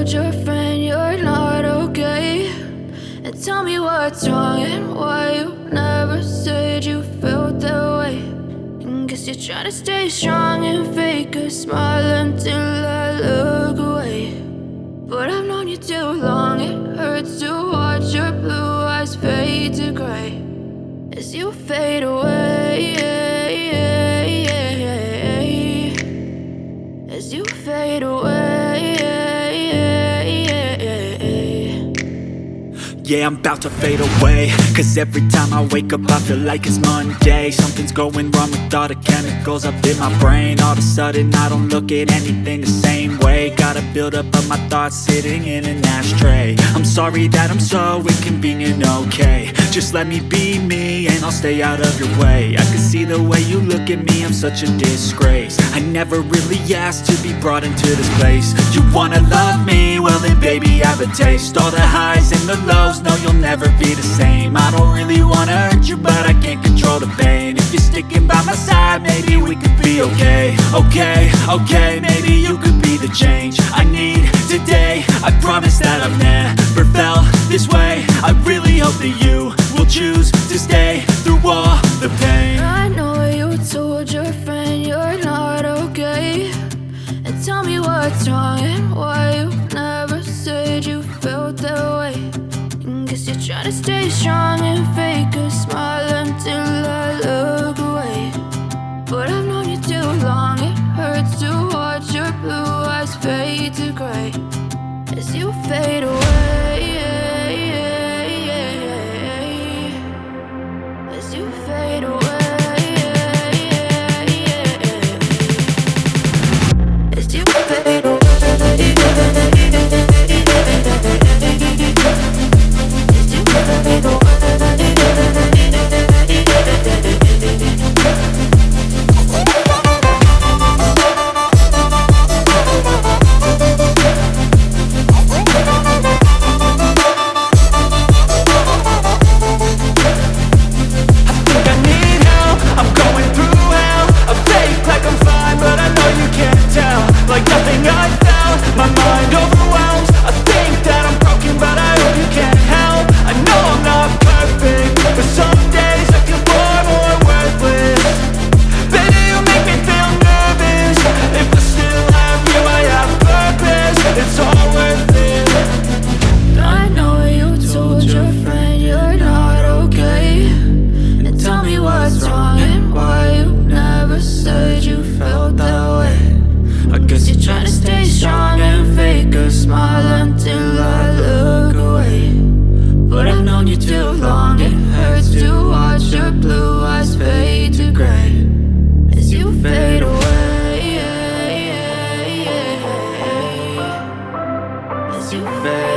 told your friend you're not okay, and tell me what's wrong and why you never said you felt that way. And guess you're trying to stay strong and fake a smile until I look away. But I've known you too long, it hurts to watch your blue eyes fade to gray as you fade away, as you fade away. Yeah, I'm about to fade away, cause every time I wake up I feel like it's Monday. Something's going wrong with all the chemicals up in my brain. All of a sudden I don't look at anything the same way. Got a buildup of my thoughts sitting in an ashtray. I'm sorry that I'm so inconvenient, okay. Just let me be me and I'll stay out of your way. I can see the way you look at me, I'm such a disgrace. I never really asked to be brought into this place. You wanna love me? Well then baby, have a taste. All the highs and the lows, no, you'll never be the same. I don't really wanna hurt you, but I can't control the pain. If you're sticking by my side, maybe we could be okay. Okay, maybe you could be the change I need today. I promise that I've never felt this way. I really hope that you will choose to stay through all the pain. I know you told your friend you're not okay, and tell me what's wrong and why you never said you felt that way. And guess you're trying to stay strong and fake a smile until I look away. But I've known you too long, it hurts to watch your blue eyes fade to gray as you fade away, as you fade away. As you fade away. You fade